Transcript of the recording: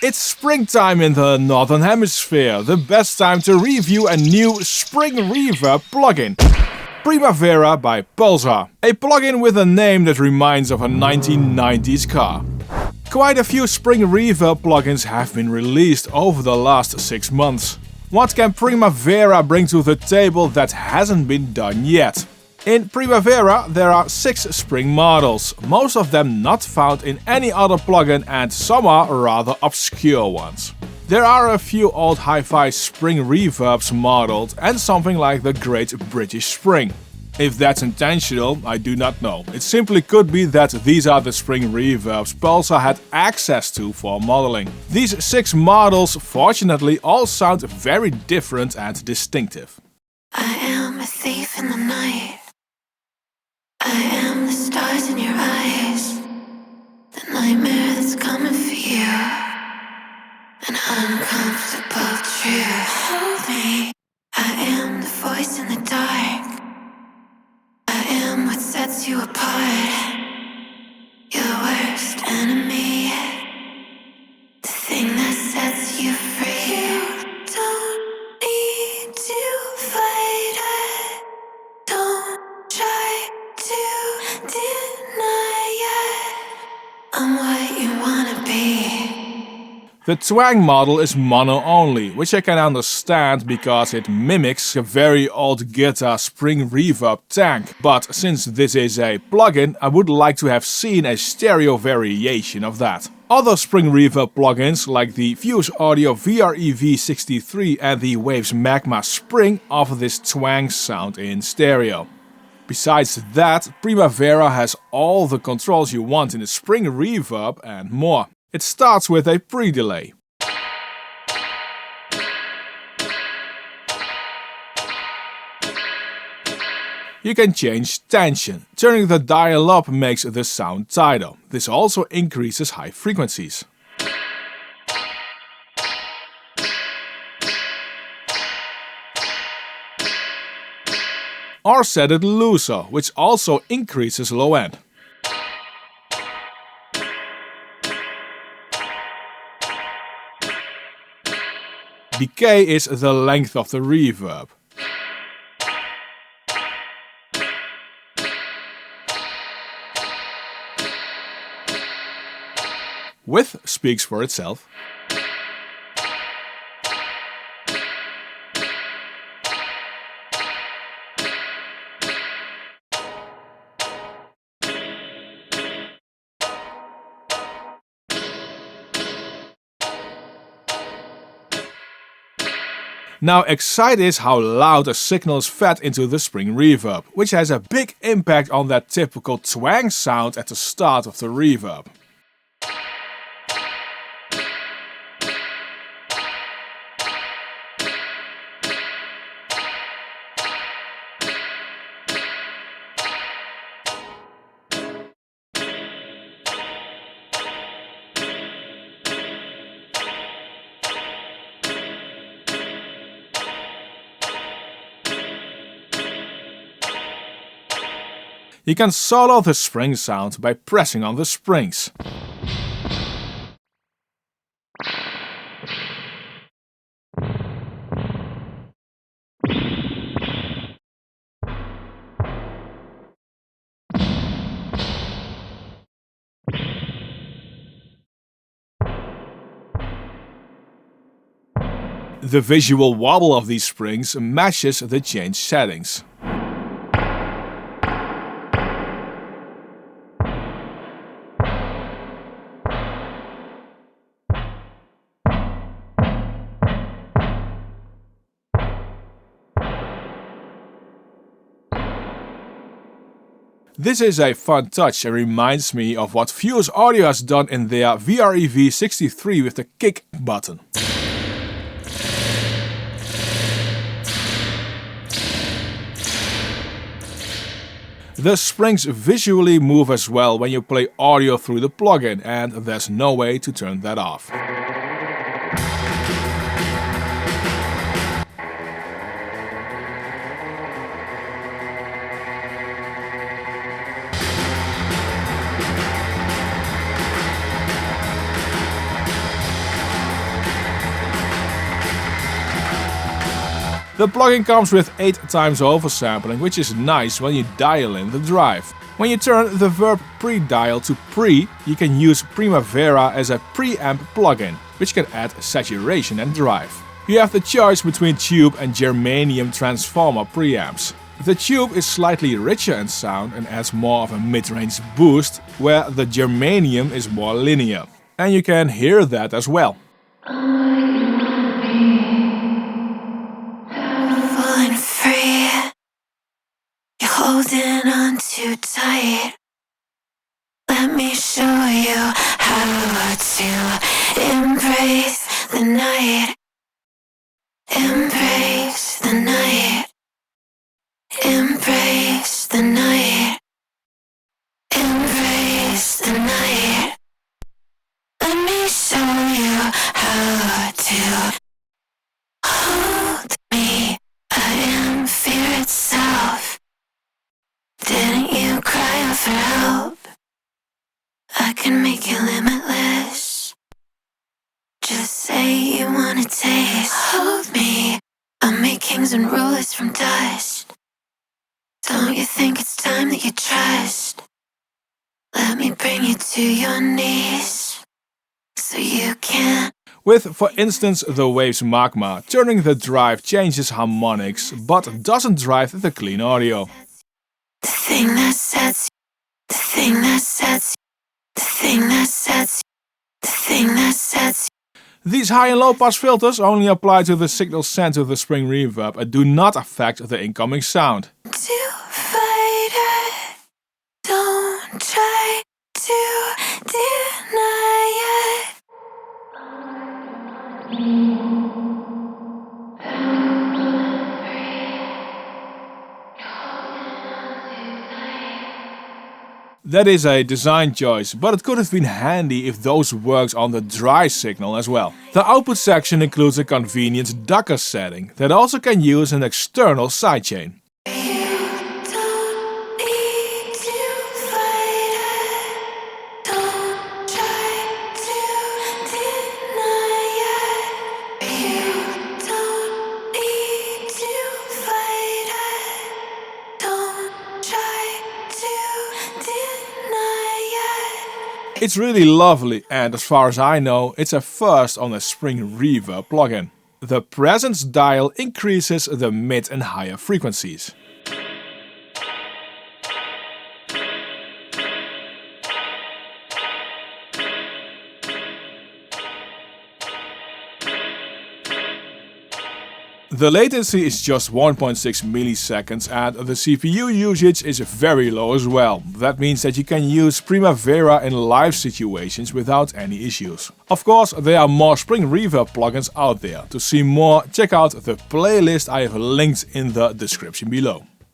It's springtime in the Northern Hemisphere, the best time to review a new spring reverb plugin. Primavera by Pulsar, a plugin with a name that reminds of a 1990s car. Quite a few spring reverb plugins have been released over the last 6 months. What can Primavera bring to the table that hasn't been done yet? In Primavera there are 6 spring models, most of them not found in any other plugin and some are rather obscure ones. There are a few old hi-fi spring reverbs modeled and something like the Great British Spring. If that's intentional, I do not know. It simply could be that these are the spring reverbs Pulsar had access to for modeling. These 6 models fortunately all sound very different and distinctive. I am a thief in the night. I am the stars in your eyes, the nightmare that's coming for you, an uncomfortable truth. Hold me. I am the voice in the dark. I am what sets you apart. Your worst enemy, the thing that sets you free. You don't need to fight it. Don't try to deny it. I'm what you wanna be. The twang model is mono only, which I can understand because it mimics a very old guitar spring reverb tank. But since this is a plugin, I would like to have seen a stereo variation of that. Other spring reverb plugins like the Fuse Audio VREV63 and the Waves Magma Spring offer this twang sound in stereo. Besides that, Primavera has all the controls you want in a spring reverb and more. It starts with a pre-delay. You can change tension. Turning the dial up makes the sound tighter. This also increases high frequencies. Or set it looser, which also increases low end. Decay is the length of the reverb. Width speaks for itself. Now excite is how loud a signal is fed into the spring reverb, which has a big impact on that typical twang sound at the start of the reverb. You can solo the spring sound by pressing on the springs. The visual wobble of these springs matches the changed settings. This is a fun touch and reminds me of what Fuse Audio has done in their VREV63 with the kick button. The springs visually move as well when you play audio through the plugin, and there's no way to turn that off. The plugin comes with 8 times oversampling, which is nice when you dial in the drive. When you turn the Verb pre-dial to pre, you can use Primavera as a preamp plugin, which can add saturation and drive. You have the choice between tube and germanium transformer preamps. The tube is slightly richer in sound and adds more of a mid-range boost, where the germanium is more linear. And you can hear that as well. Falling free, you're holding on too tight. Let me show you how to embrace the night. Embrace the night. Embrace the night. Embrace the night. Let me show you how to hold me. I am fear itself. Didn't you cry out for help? I can make you limitless. Just say you wanna taste. Hold me. I'll make kings and rulers from dust. Don't you think it's time that you trust? Let me bring you to your knees, so you can. With, for instance, the Waves Magma, turning the drive changes harmonics, but doesn't drive the clean audio. The thing that sets, the thing that sets, the thing that sets, the thing that sets. These high and low pass filters only apply to the signal sent to the Spring Reverb and do not affect the incoming sound. To fight it, don't try to deny it. That is a design choice, but it could have been handy if those works on the dry signal as well. The output section includes a convenient Docker setting that also can use an external sidechain. It's really lovely, and as far as I know, it's a first on a Spring Reverb plugin. The presence dial increases the mid and higher frequencies. The latency is just 1.6 milliseconds and the CPU usage is very low as well. That means that you can use Primavera in live situations without any issues. Of course, there are more Spring Reverb plugins out there. To see more, check out the playlist I have linked in the description below.